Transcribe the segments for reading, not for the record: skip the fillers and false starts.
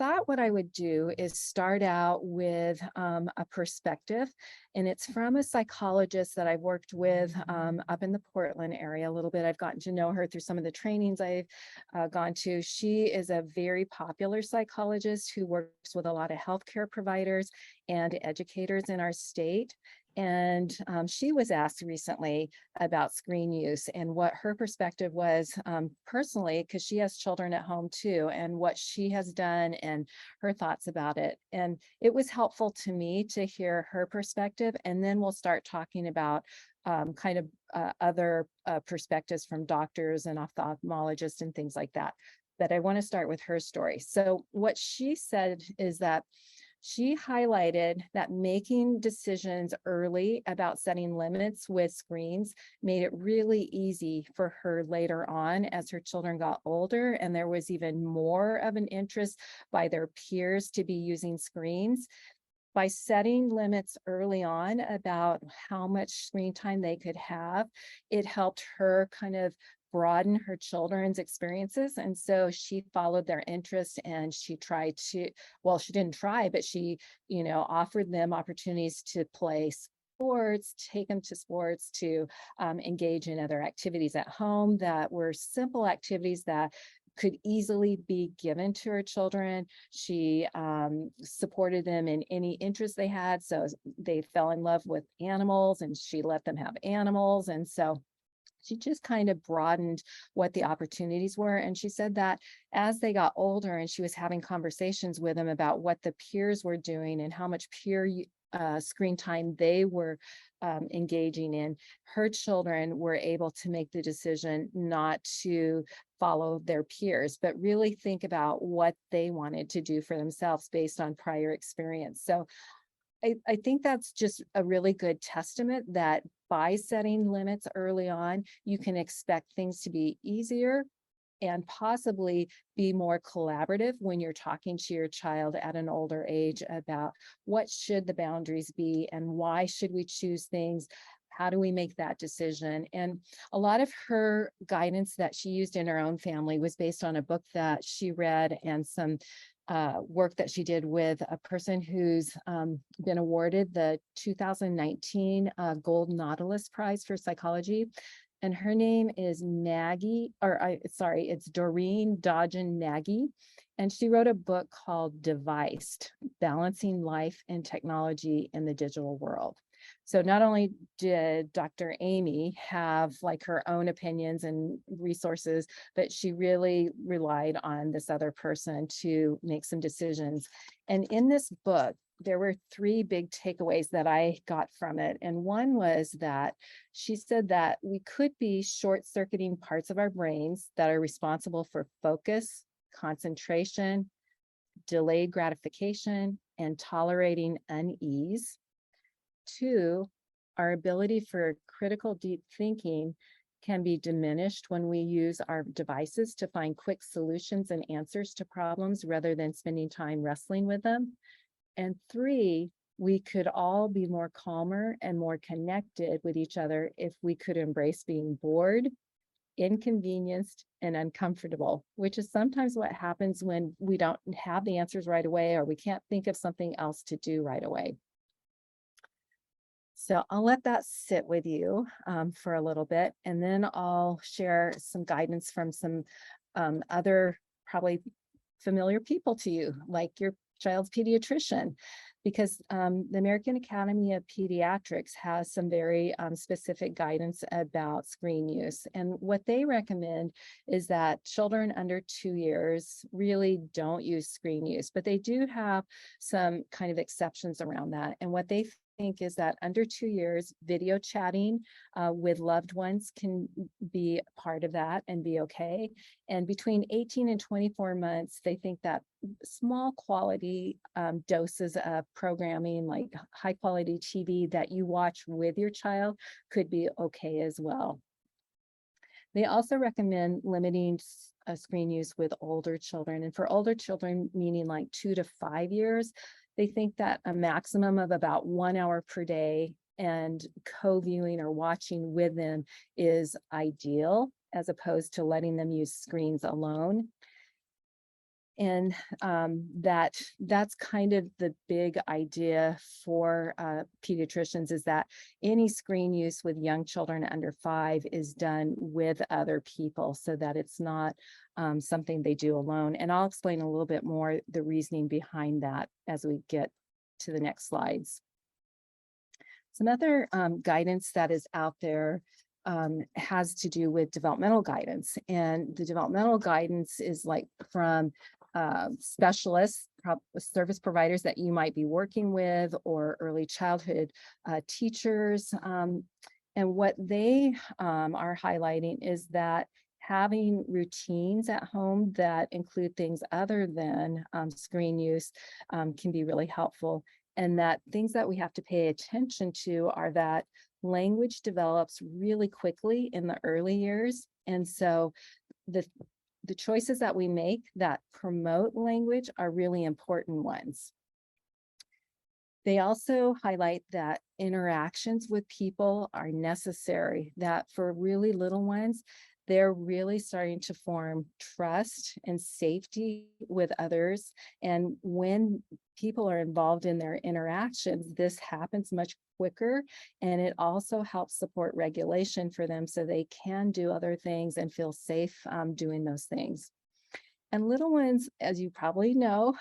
thought what I would do is start out with a perspective, and it's from a psychologist that I've worked with up in the Portland area a little bit. I've gotten to know her through some of the trainings I've gone to. She is a very popular psychologist who works with a lot of healthcare providers and educators in our state. And she was asked recently about screen use and what her perspective was personally, because she has children at home too, and what she has done and her thoughts about it. And it was helpful to me to hear her perspective. And then we'll start talking about kind of other perspectives from doctors and ophthalmologists and things like that. But I want to start with her story. So, what she said is that she highlighted that making decisions early about setting limits with screens made it really easy for her later on as her children got older, and there was even more of an interest by their peers to be using screens. By setting limits early on about how much screen time they could have, it helped her kind of broaden her children's experiences. And so she followed their interest and she tried to, well, she didn't try, but she, offered them opportunities to play sports, take them to sports, to engage in other activities at home that were simple activities that could easily be given to her children. She supported them in any interest they had. So they fell in love with animals and she let them have animals. And so she just kind of broadened what the opportunities were. And she said that as they got older and she was having conversations with them about what the peers were doing and how much peer screen time they were engaging in, her children were able to make the decision not to follow their peers, but really think about what they wanted to do for themselves based on prior experience. So I think that's just a really good testament that by setting limits early on, you can expect things to be easier and possibly be more collaborative when you're talking to your child at an older age about what should the boundaries be and why should we choose things. How do we make that decision? And a lot of her guidance that she used in her own family was based on a book that she read and some work that she did with a person who's been awarded the 2019 Gold Nautilus Prize for Psychology. And her name is it's Doreen Dodgen Nagy. And she wrote a book called Deviced, Balancing Life and Technology in the Digital World. So not only did Dr. Amy have like her own opinions and resources, but she really relied on this other person to make some decisions. And in this book, there were three big takeaways that I got from it. And one was that she said that we could be short-circuiting parts of our brains that are responsible for focus, concentration, delayed gratification, and tolerating unease. Two, our ability for critical deep thinking can be diminished when we use our devices to find quick solutions and answers to problems rather than spending time wrestling with them. And three, we could all be more calmer and more connected with each other if we could embrace being bored, inconvenienced, and uncomfortable, which is sometimes what happens when we don't have the answers right away or we can't think of something else to do right away. So I'll let that sit with you for a little bit, and then I'll share some guidance from some other probably familiar people to you, like your child's pediatrician, because the American Academy of Pediatrics has some very specific guidance about screen use. And what they recommend is that children under 2 years really don't use screen use, but they do have some kind of exceptions around that. And what they think is that under 2 years, video chatting with loved ones can be part of that and be okay. And between 18 and 24 months, they think that small quality doses of programming, like high quality TV that you watch with your child, could be okay as well. They also recommend limiting screen use with older children. And for older children, meaning like 2 to 5 years, they think that a maximum of about 1 hour per day and co-viewing or watching with them is ideal, as opposed to letting them use screens alone. And that's kind of the big idea for pediatricians, is that any screen use with young children under 5 is done with other people, so that it's not something they do alone. And I'll explain a little bit more the reasoning behind that as we get to the next slides. Some other guidance that is out there has to do with developmental guidance. And the developmental guidance is like from specialists, service providers that you might be working with, or early childhood teachers. And what they are highlighting is that having routines at home that include things other than screen use can be really helpful. And that things that we have to pay attention to are that language develops really quickly in the early years. And so the choices that we make that promote language are really important ones. They also highlight that interactions with people are necessary, that for really little ones, they're really starting to form trust and safety with others. And when people are involved in their interactions, this happens much quicker. And it also helps support regulation for them, so they can do other things and feel safe doing those things. And little ones, as you probably know,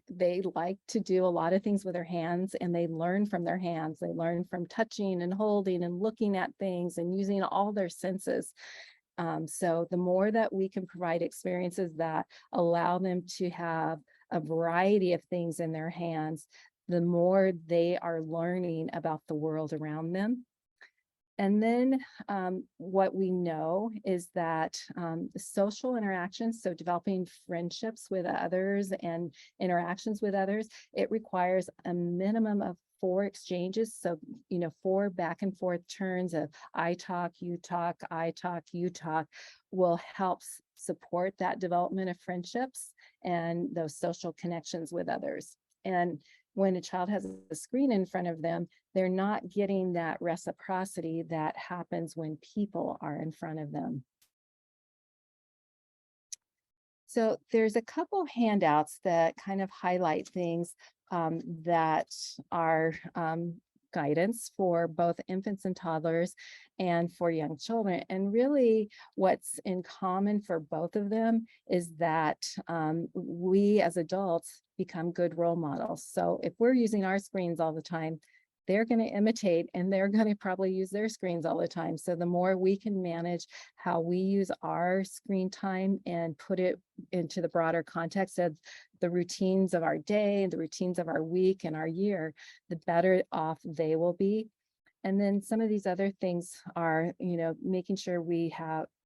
they like to do a lot of things with their hands, and they learn from their hands. They learn from touching and holding and looking at things and using all their senses. So the more that we can provide experiences that allow them to have a variety of things in their hands, the more they are learning about the world around them. And then what we know is that social interactions, so developing friendships with others and interactions with others, it requires a minimum of 4 exchanges. So, 4 back and forth turns of I talk, you talk, I talk, you talk will help support that development of friendships and those social connections with others. And when a child has a screen in front of them, they're not getting that reciprocity that happens when people are in front of them. So there's a couple handouts that kind of highlight things that are guidance for both infants and toddlers and for young children. And really what's in common for both of them is that we as adults become good role models. So if we're using our screens all the time, they're going to imitate, and they're going to probably use their screens all the time. So the more we can manage how we use our screen time and put it into the broader context of the routines of our day, the routines of our week and our year, the better off they will be. And then some of these other things are, making sure we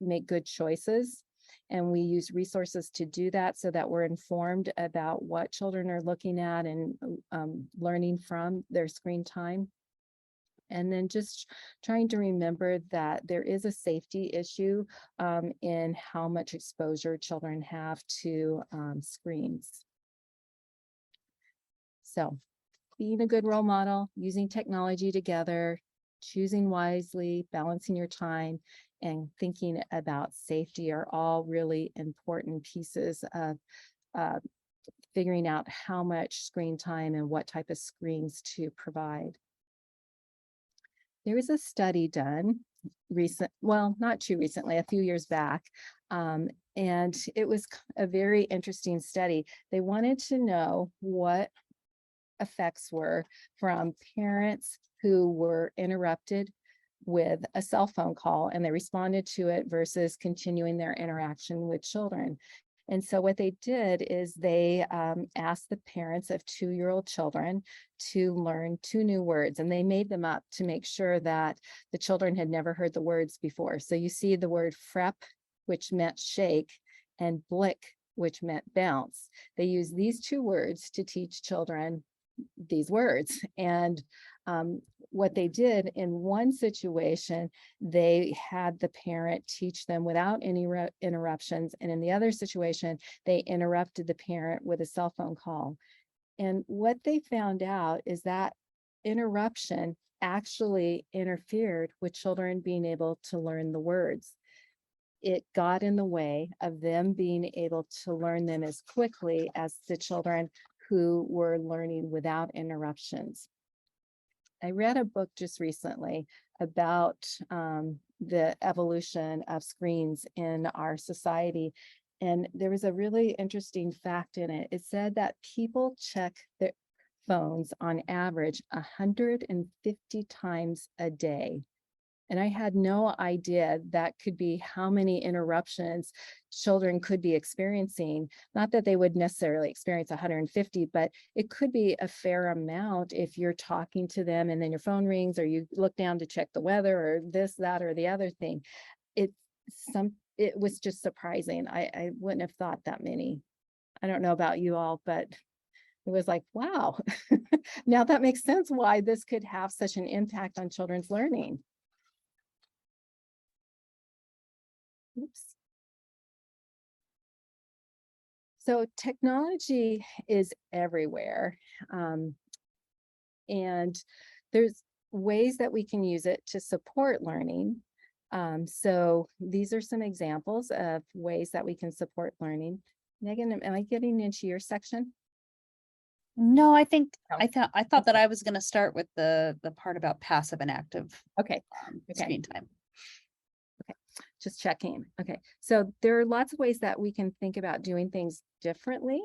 make good choices, and we use resources to do that, so that we're informed about what children are looking at and learning from their screen time. And then just trying to remember that there is a safety issue in how much exposure children have to screens. So being a good role model, using technology together, choosing wisely, balancing your time, and thinking about safety are all really important pieces of figuring out how much screen time and what type of screens to provide. There was a study done not too recently, a few years back, and it was a very interesting study. They wanted to know what effects were from parents who were interrupted with a cell phone call and they responded to it versus continuing their interaction with children. And so what they did is they asked the parents of 2-year-old children to learn 2 new words, and they made them up to make sure that the children had never heard the words before. So you see the word frep, which meant shake, and blick, which meant bounce. They used these 2 words to teach children these words. And what they did in one situation, they had the parent teach them without any interruptions. And in the other situation, they interrupted the parent with a cell phone call. And what they found out is that interruption actually interfered with children being able to learn the words. it got in the way of them being able to learn them as quickly as the children who were learning without interruptions. I read a book just recently about the evolution of screens in our society. And there was a really interesting fact in it. It said that people check their phones on average 150 times a day. And I had no idea that could be how many interruptions children could be experiencing. Not that they would necessarily experience 150, but it could be a fair amount if you're talking to them and then your phone rings or you look down to check the weather or this, that, or the other thing. It was just surprising. I wouldn't have thought that many. I don't know about you all, but it was like, wow. Now that makes sense why this could have such an impact on children's learning. Oops. So technology is everywhere. And there's ways that we can use it to support learning. So these are some examples of ways that we can support learning. Megan, am I getting into your section? No, I think No. I thought that I was going to start with the part about passive and active Okay. screen time. Just checking. Okay, so there are lots of ways that we can think about doing things differently.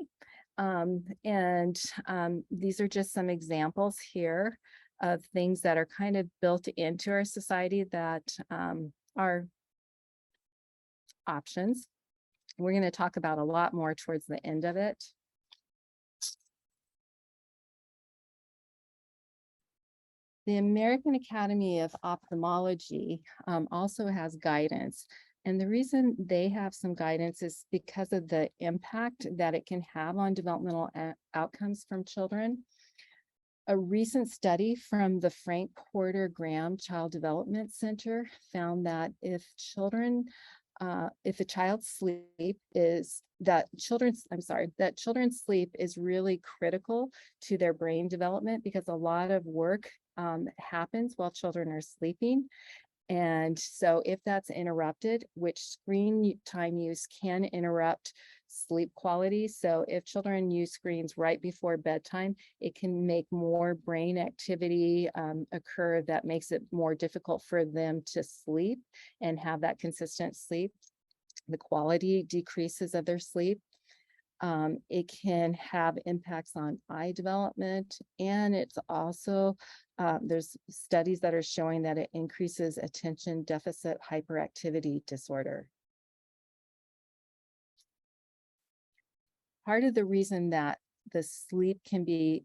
These are just some examples here of things that are kind of built into our society that are options. We're going to talk about a lot more towards the end of it. The American Academy of Ophthalmology also has guidance. And the reason they have some guidance is because of the impact that it can have on developmental outcomes from children. A recent study from the Frank Porter Graham Child Development Center found that if a child's sleep is that children's sleep is really critical to their brain development, because a lot of work happens while children are sleeping. And so if that's interrupted, which screen time use can interrupt sleep quality. So if children use screens right before bedtime, it can make more brain activity occur that makes it more difficult for them to sleep and have that consistent sleep. The quality decreases of their sleep. It can have impacts on eye development, and it's also, there's studies that are showing that it increases attention deficit hyperactivity disorder. Part of the reason that the sleep can be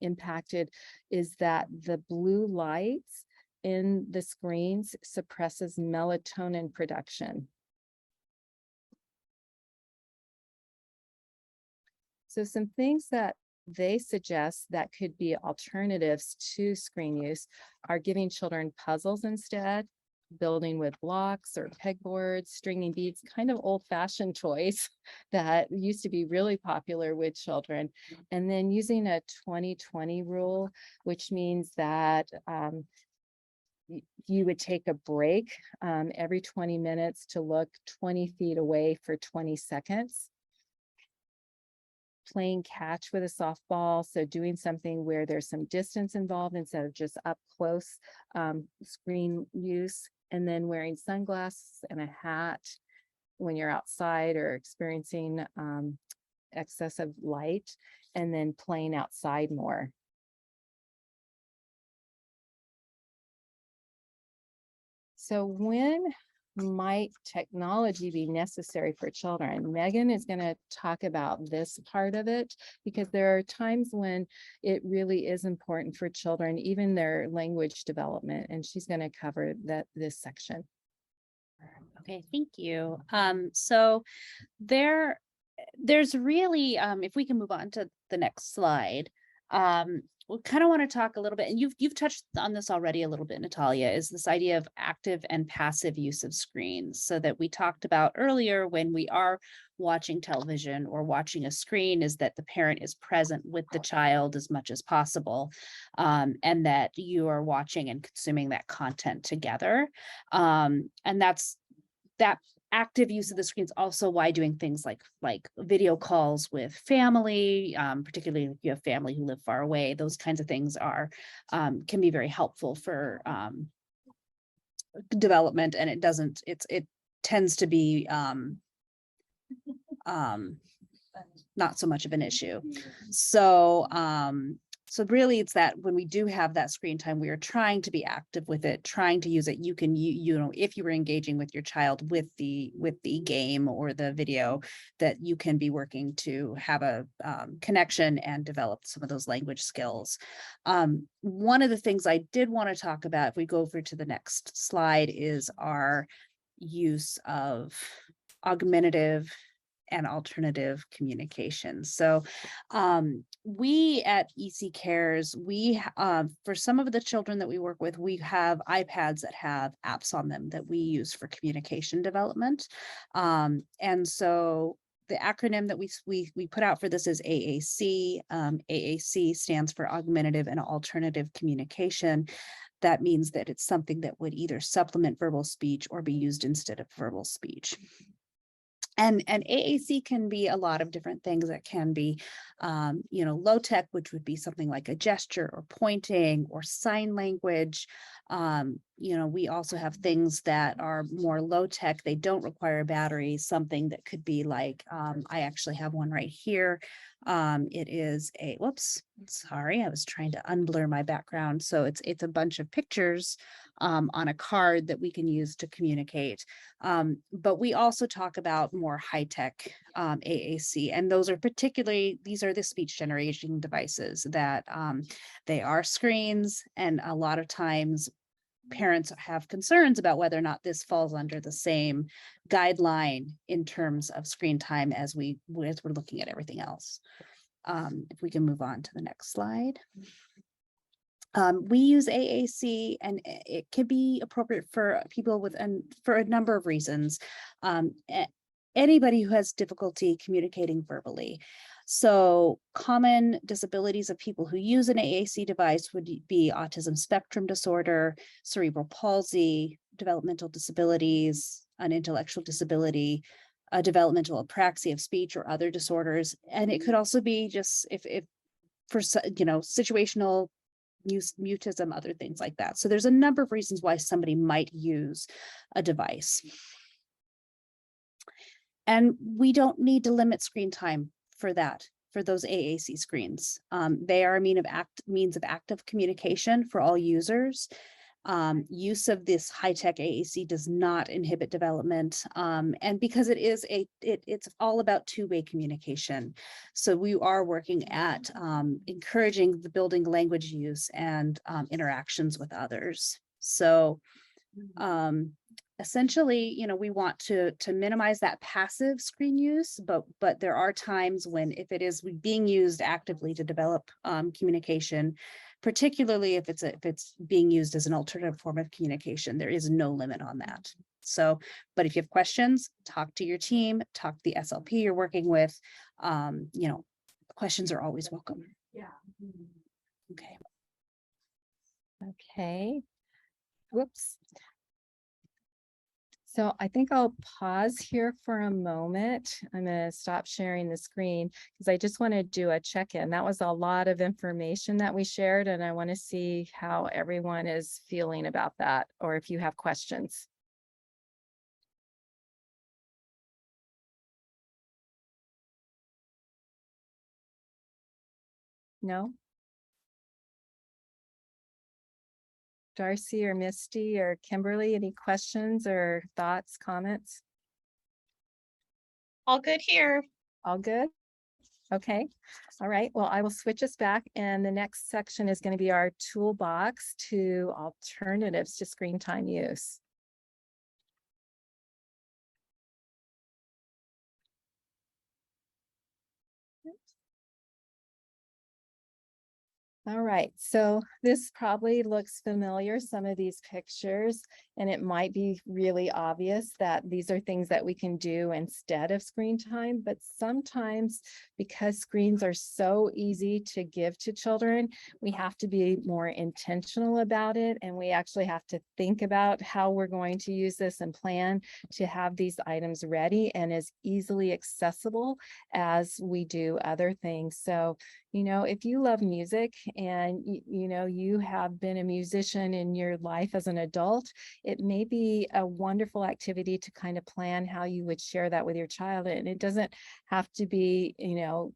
impacted is that the blue lights in the screens suppresses melatonin production. So some things that they suggest that could be alternatives to screen use are giving children puzzles instead, building with blocks or pegboards, stringing beads, kind of old-fashioned toys that used to be really popular with children. And then using a 20-20 rule, which means that you would take a break every 20 minutes to look 20 feet away for 20 seconds. Playing catch with a softball, so doing something where there's some distance involved instead of just up close screen use, and then wearing sunglasses and a hat when you're outside or experiencing excessive light, and then playing outside more. So when might technology be necessary for children? Megan is going to talk about this part of it, because there are times when it really is important for children, even their language development, and she's going to cover this section. Okay, thank you. So there's really, if we can move on to the next slide, we kind of want to talk a little bit, and you've touched on this already a little bit, Natalia, is this idea of active and passive use of screens. So that we talked about earlier, when we are watching television or watching a screen, is that the parent is present with the child as much as possible, and that you are watching and consuming that content together. And that active use of the screens also why doing things like video calls with family, particularly if you have family who live far away, those kinds of things are can be very helpful for development, and it tends to be not so much of an issue. So so really it's that when we do have that screen time, we are trying to be active with it, trying to use it. You can, you know, if you were engaging with your child with the game or the video, that you can be working to have a connection and develop some of those language skills. One of the things I did want to talk about, if we go over to the next slide, is our use of augmentative and alternative communication. So we at EC Cares, we for some of the children that we work with, we have iPads that have apps on them that we use for communication development. And so the acronym that we put out for this is AAC. AAC stands for Augmentative and Alternative Communication. That means that it's something that would either supplement verbal speech or be used instead of verbal speech. And AAC can be a lot of different things. That can be, you know, low tech, which would be something like a gesture or pointing or sign language. You know, we also have things that are more low tech. They don't require batteries. Something that could be like, I actually have one right here. It is a, whoops, sorry, I was trying to unblur my background. So it's a bunch of pictures on a card that we can use to communicate. But we also talk about more high-tech AAC, and those are particularly, these are the speech generation devices that they are screens, and a lot of times parents have concerns about whether or not this falls under the same guideline in terms of screen time as we're looking at everything else. If we can move on to the next slide. We use AAC, and it can be appropriate for people with, and for a number of reasons. Anybody who has difficulty communicating verbally. So common disabilities of people who use an AAC device would be autism spectrum disorder, cerebral palsy, developmental disabilities, an intellectual disability, a developmental apraxia of speech or other disorders. And it could also be just if for, you know, situational mutism, other things like that. So there's a number of reasons why somebody might use a device. And we don't need to limit screen time for that, for those AAC screens. They are a means of active communication for all users. Use of this high-tech AAC does not inhibit development. And because it is it's all about two-way communication. So we are working at encouraging the building language use and interactions with others. So essentially, you know, we want to minimize that passive screen use, but there are times when, if it is being used actively to develop communication, particularly if it's being used as an alternative form of communication, there is no limit on that. So, but if you have questions, talk to your team, talk to the SLP you're working with. You know, questions are always welcome. Yeah. Okay. Okay. Whoops. So I think I'll pause here for a moment. I'm going to stop sharing the screen because I just want to do a check-in. That was a lot of information that we shared, and I want to see how everyone is feeling about that, or if you have questions. No? Darcy or Misty or Kimberly, any questions or thoughts, comments? All good here. All good? Okay. All right. Well, I will switch us back, and the next section is going to be our toolbox to alternatives to screen time use. All right, so this probably looks familiar, some of these pictures, and it might be really obvious that these are things that we can do instead of screen time, but sometimes because screens are so easy to give to children, we have to be more intentional about it, and we actually have to think about how we're going to use this and plan to have these items ready and as easily accessible as we do other things. So if you love music and you have been a musician in your life as an adult, it may be a wonderful activity to kind of plan how you would share that with your child. And it doesn't have to be,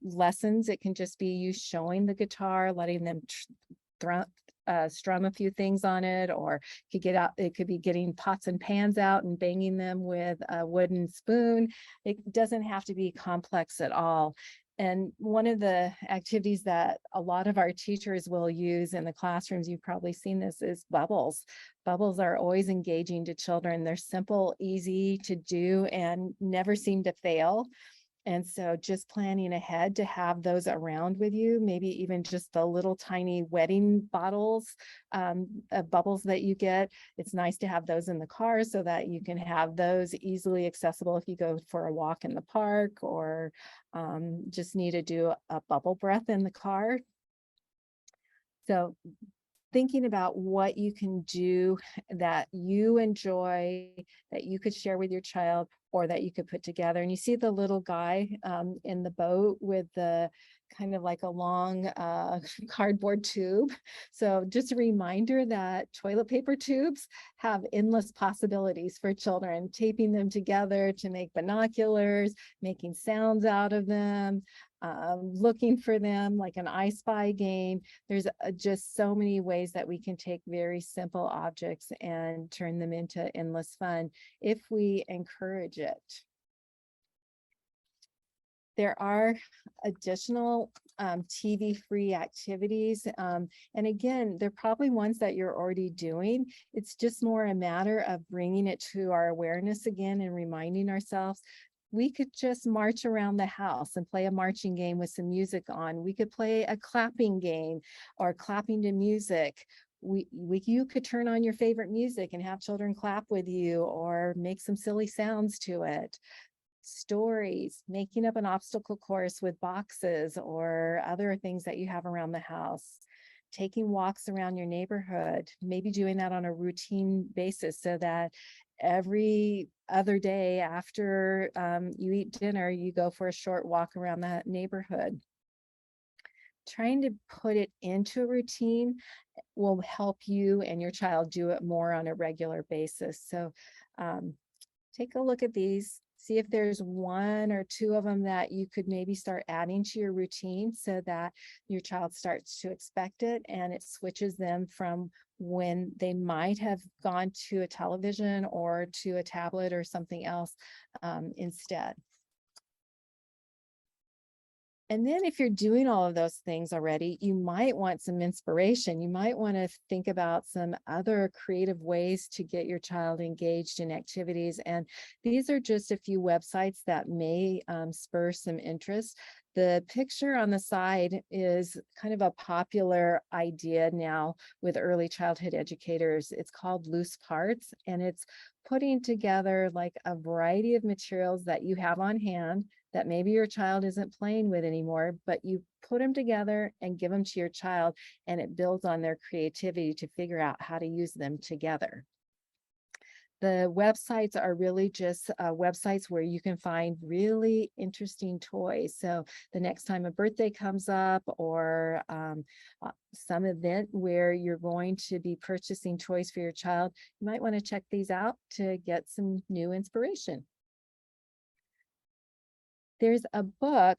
lessons. It can just be you showing the guitar, letting them strum a few things on it, or it could be getting pots and pans out and banging them with a wooden spoon. It doesn't have to be complex at all. And one of the activities that a lot of our teachers will use in the classrooms, you've probably seen this, is bubbles. Bubbles are always engaging to children. They're simple, easy to do, and never seem to fail. And so just planning ahead to have those around with you, maybe even just the little tiny wedding bottles of bubbles that you get. It's nice to have those in the car so that you can have those easily accessible if you go for a walk in the park, or just need to do a bubble breath in the car. So thinking about what you can do that you enjoy, that you could share with your child, or that you could put together. And you see the little guy in the boat with the kind of like a long cardboard tube. So just a reminder that toilet paper tubes have endless possibilities for children, taping them together to make binoculars, making sounds out of them, looking for them like an I Spy game. There's just so many ways that we can take very simple objects and turn them into endless fun if we encourage it. There are additional TV-free activities. And again, they're probably ones that you're already doing. It's just more a matter of bringing it to our awareness again and reminding ourselves. We could just march around the house and play a marching game with some music on. We could play a clapping game or clapping to music. You could turn on your favorite music and have children clap with you or make some silly sounds to it. Stories, making up an obstacle course with boxes or other things that you have around the house, taking walks around your neighborhood, maybe doing that on a routine basis so that every other day after you eat dinner, you go for a short walk around the neighborhood. Trying to put it into a routine will help you and your child do it more on a regular basis. So take a look at these, see if there's one or two of them that you could maybe start adding to your routine so that your child starts to expect it and it switches them from when they might have gone to a television or to a tablet or something else instead. And then if you're doing all of those things already, you might want some inspiration. You might want to think about some other creative ways to get your child engaged in activities. And these are just a few websites that may spur some interest. The picture on the side is kind of a popular idea now with early childhood educators. It's called Loose Parts, and it's putting together like a variety of materials that you have on hand that maybe your child isn't playing with anymore, but you put them together and give them to your child, and it builds on their creativity to figure out how to use them together. The websites are really just websites where you can find really interesting toys. So the next time a birthday comes up or some event where you're going to be purchasing toys for your child, you might want to check these out to get some new inspiration. There's a book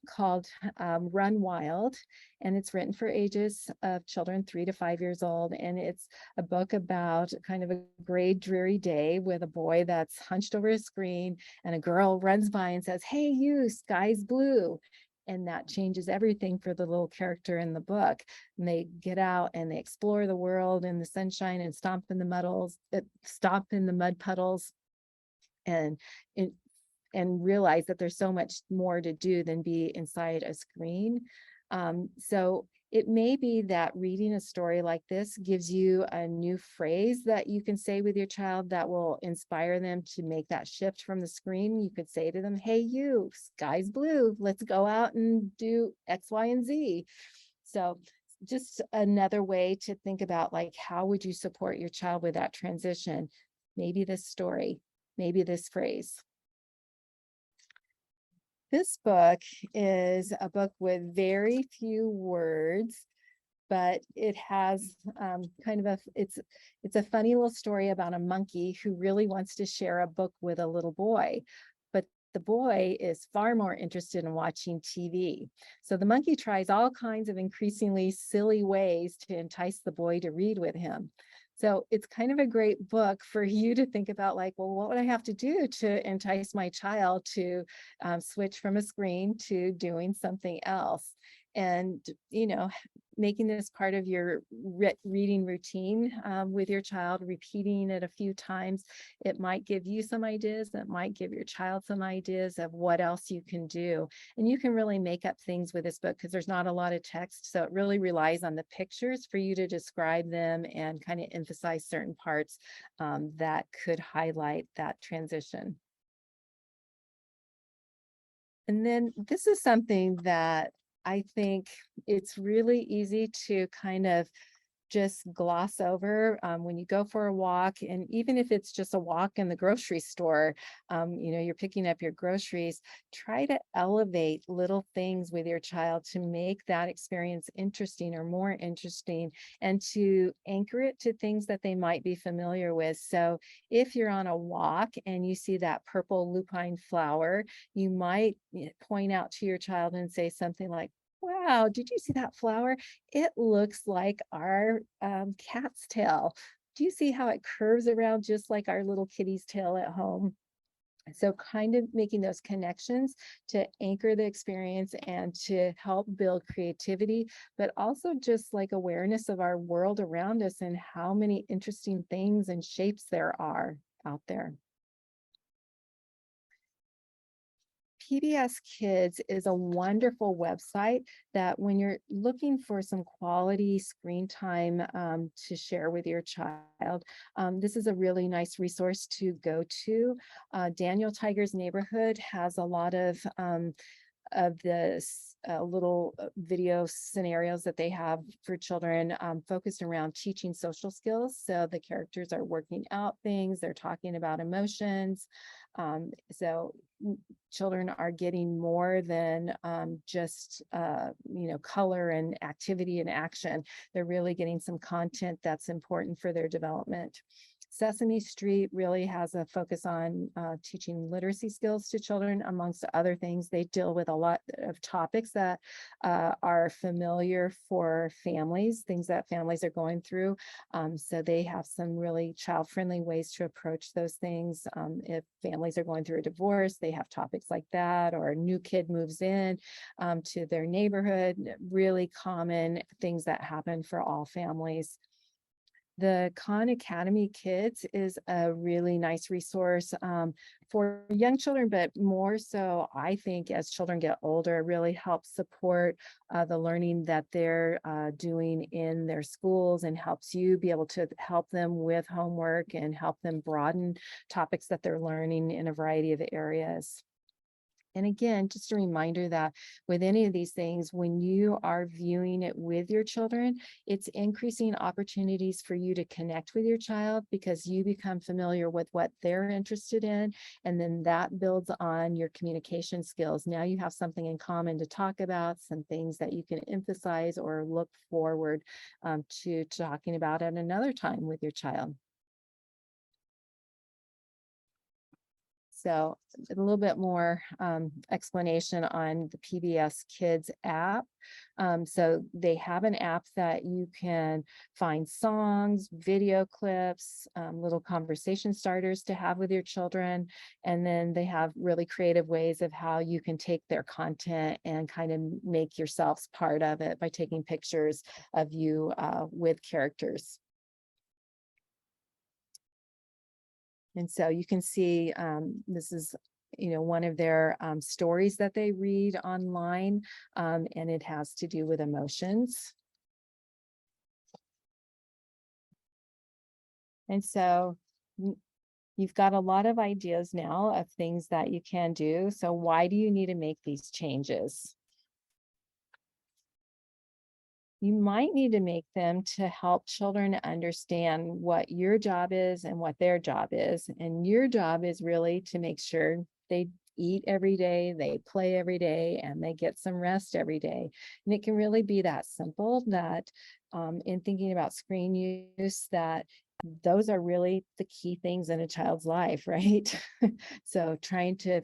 called Run Wild, and it's written for ages of children 3 to 5 years old. And it's a book about kind of a gray, dreary day with a boy that's hunched over a screen and a girl runs by and says, "Hey, you, sky's blue." And that changes everything for the little character in the book. And they get out and they explore the world in the sunshine and stomp in the mud puddles and realize that there's so much more to do than be inside a screen. So It may be that reading a story like this gives you a new phrase that you can say with your child that will inspire them to make that shift from the screen. You could say to them, "Hey, you, sky's blue. Let's go out and do X, Y, and Z." So just another way to think about, like, how would you support your child with that transition? Maybe this story, maybe this phrase. This book is a book with very few words, but it has kind of it's a funny little story about a monkey who really wants to share a book with a little boy, but the boy is far more interested in watching TV. So the monkey tries all kinds of increasingly silly ways to entice the boy to read with him. So it's kind of a great book for you to think about, like, well, what would I have to do to entice my child to switch from a screen to doing something else? And, making this part of your reading routine with your child, repeating it a few times, it might give you some ideas, it might give your child some ideas of what else you can do. And you can really make up things with this book because there's not a lot of text. So it really relies on the pictures for you to describe them and kind of emphasize certain parts that could highlight that transition. And then this is something that I think it's really easy to kind of just gloss over when you go for a walk. And even if it's just a walk in the grocery store, you're picking up your groceries, try to elevate little things with your child to make that experience interesting or more interesting, and to anchor it to things that they might be familiar with. So if you're on a walk and you see that purple lupine flower, you might point out to your child and say something like, "Wow, did you see that flower? It looks like our cat's tail. Do you see how it curves around just like our little kitty's tail at home?" So kind of making those connections to anchor the experience and to help build creativity, but also just like awareness of our world around us and how many interesting things and shapes there are out there. PBS Kids is a wonderful website that when you're looking for some quality screen time to share with your child, this is a really nice resource to go to. Daniel Tiger's Neighborhood has a lot of the little video scenarios that they have for children focused around teaching social skills. So the characters are working out things, they're talking about emotions. So children are getting more than just color and activity and action. They're really getting some content that's important for their development. Sesame Street really has a focus on teaching literacy skills to children, amongst other things. They deal with a lot of topics that are familiar for families, things that families are going through. So they have some really child-friendly ways to approach those things. If families are going through a divorce, they have topics like that, or a new kid moves in to their neighborhood, really common things that happen for all families. The Khan Academy Kids is a really nice resource for young children, but more so, I think, as children get older, really helps support the learning that they're doing in their schools, and helps you be able to help them with homework and help them broaden topics that they're learning in a variety of areas. And again, just a reminder that with any of these things, when you are viewing it with your children, it's increasing opportunities for you to connect with your child because you become familiar with what they're interested in. And then that builds on your communication skills. Now you have something in common to talk about, some things that you can emphasize or look forward to talking about at another time with your child. So a little bit more explanation on the PBS Kids app. So they have an app that you can find songs, video clips, little conversation starters to have with your children. And then they have really creative ways of how you can take their content and kind of make yourselves part of it by taking pictures of you with characters. And so you can see this is, one of their stories that they read online, and it has to do with emotions. And so you've got a lot of ideas now of things that you can do. So why do you need to make these changes? You might need to make them to help children understand what your job is and what their job is. And your job is really to make sure they eat every day, they play every day, and they get some rest every day. And it can really be that simple that in thinking about screen use, that those are really the key things in a child's life, right? So trying to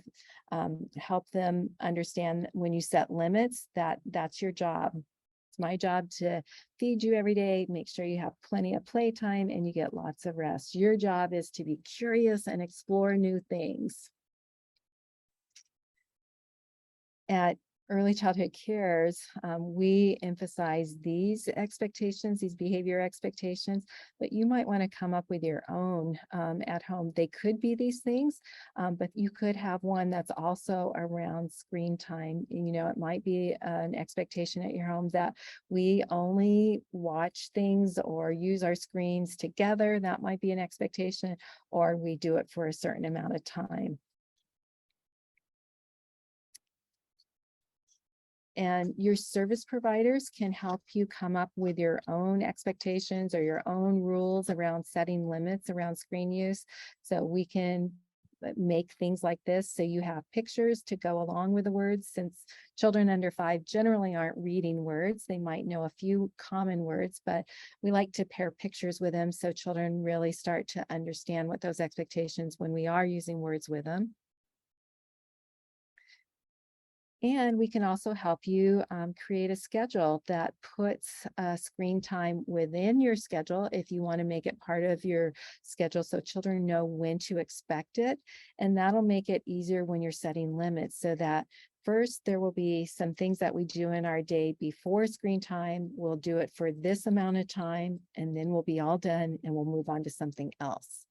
help them understand when you set limits, that that's your job. It's my job to feed you every day, make sure you have plenty of playtime and you get lots of rest. Your job is to be curious and explore new things. At Early Childhood Cares, we emphasize these expectations, these behavior expectations, but you might want to come up with your own at home. They could be these things, but you could have one that's also around screen time. You know, it might be an expectation at your home that we only watch things or use our screens together. That might be an expectation, or we do it for a certain amount of time. And your service providers can help you come up with your own expectations or your own rules around setting limits around screen use. So we can make things like this so you have pictures to go along with the words. Since children under 5 generally aren't reading words, they might know a few common words, but we like to pair pictures with them so children really start to understand what those expectations when we are using words with them. And we can also help you create a schedule that puts screen time within your schedule if you want to make it part of your schedule so children know when to expect it. And that'll make it easier when you're setting limits so that first there will be some things that we do in our day before screen time. We'll do it for this amount of time and then we'll be all done and we'll move on to something else.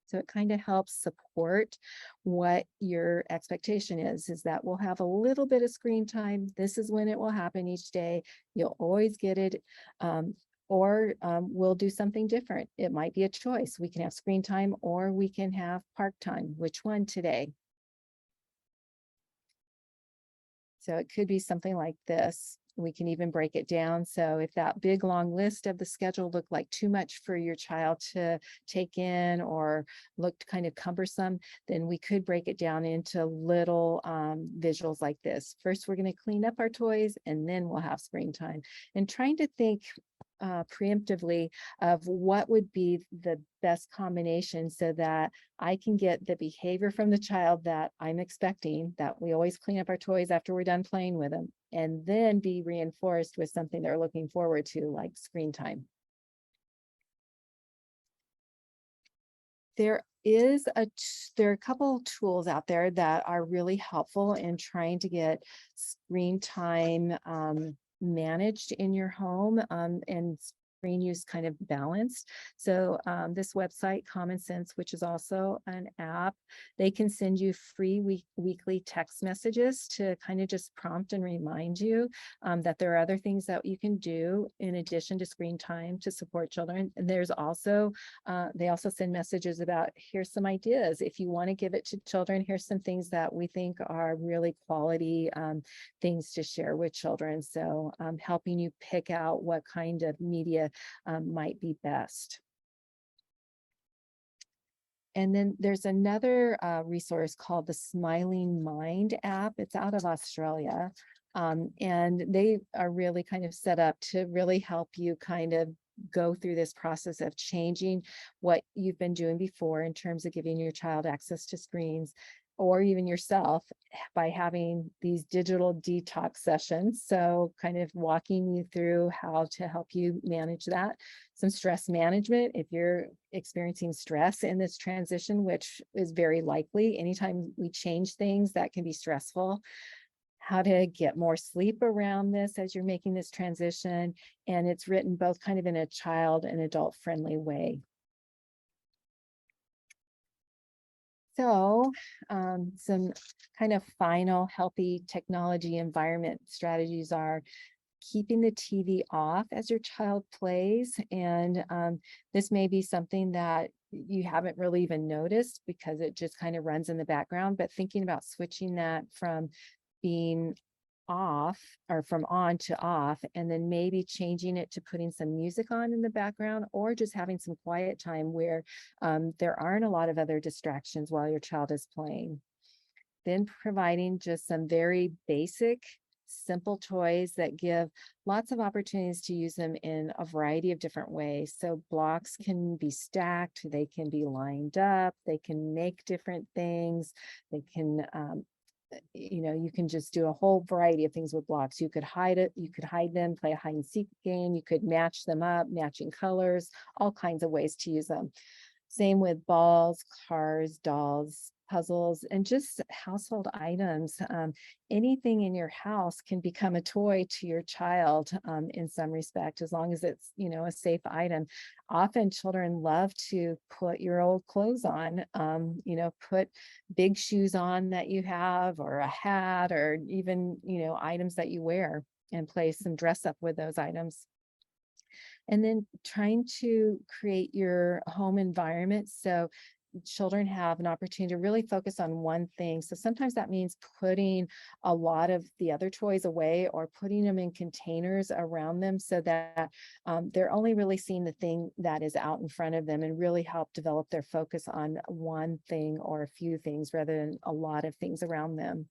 So it kind of helps support what your expectation is that we'll have a little bit of screen time. This is when it will happen each day. You'll always get it. Or we'll do something different. It might be a choice. We can have screen time or we can have park time. Which one today? So it could be something like this. We can even break it down. So if that big long list of the schedule looked like too much for your child to take in or looked kind of cumbersome, then we could break it down into little visuals like this. First, we're going to clean up our toys and then we'll have screen time. And trying to think preemptively of what would be the best combination so that I can get the behavior from the child that I'm expecting, that we always clean up our toys after we're done playing with them, and then be reinforced with something they're looking forward to, like screen time. There are a couple tools out there that are really helpful in trying to get screen time managed in your home and screen use kind of balanced. So this website, Common Sense, which is also an app, they can send you free weekly text messages to kind of just prompt and remind you that there are other things that you can do in addition to screen time to support children. And there's also, they also send messages about, here's some ideas. If you want to give it to children, here's some things that we think are really quality things to share with children. So helping you pick out what kind of media might be best. And then there's another resource called the Smiling Mind app. It's out of Australia. And they are really kind of set up to really help you kind of go through this process of changing what you've been doing before in terms of giving your child access to screens or even yourself by having these digital detox sessions. So kind of walking you through how to help you manage that. Some stress management, if you're experiencing stress in this transition, which is very likely, anytime we change things that can be stressful, how to get more sleep around this as you're making this transition. And it's written both kind of in a child and adult friendly way. So some kind of final healthy technology environment strategies are keeping the TV off as your child plays. And this may be something that you haven't really even noticed because it just kind of runs in the background, but thinking about switching that from being off or from on to off, and then maybe changing it to putting some music on in the background, or just having some quiet time where there aren't a lot of other distractions while your child is playing. Then providing just some very basic, simple toys that give lots of opportunities to use them in a variety of different ways. So blocks can be stacked, they can be lined up, they can make different things, they can you can just do a whole variety of things with blocks. You could hide it, you could hide them, play a hide and seek game, you could match them up, matching colors, all kinds of ways to use them. Same with balls, cars, dolls, puzzles, and just household items. Anything in your house can become a toy to your child in some respect, as long as it's, a safe item. Often children love to put your old clothes on, put big shoes on that you have, or a hat, or even, items that you wear, and play some dress up with those items. And then trying to create your home environment so children have an opportunity to really focus on one thing. So sometimes that means putting a lot of the other toys away, or putting them in containers around them, so that they're only really seeing the thing that is out in front of them, and really help develop their focus on one thing or a few things rather than a lot of things around them.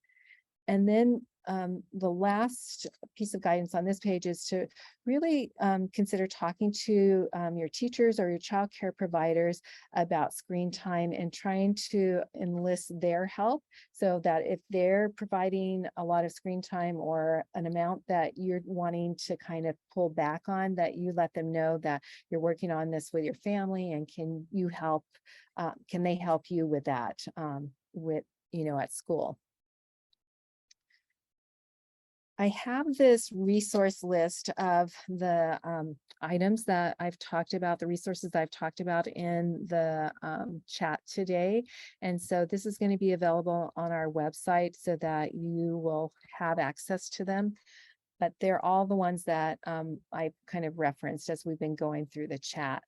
And then the last piece of guidance on this page is to really consider talking to your teachers or your child care providers about screen time, and trying to enlist their help, so that if they're providing a lot of screen time, or an amount that you're wanting to kind of pull back on, that you let them know that you're working on this with your family, and can you help, can they help you with that at school. I have this resource list of the items that I've talked about, the resources I've talked about in the chat today. And so this is going to be available on our website so that you will have access to them. But they're all the ones that I've kind of referenced as we've been going through the chat.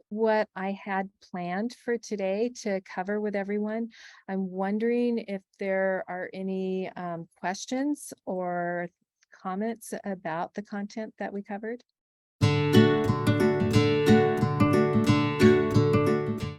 What I had planned for today to cover with everyone. I'm wondering if there are any questions or comments about the content that we covered.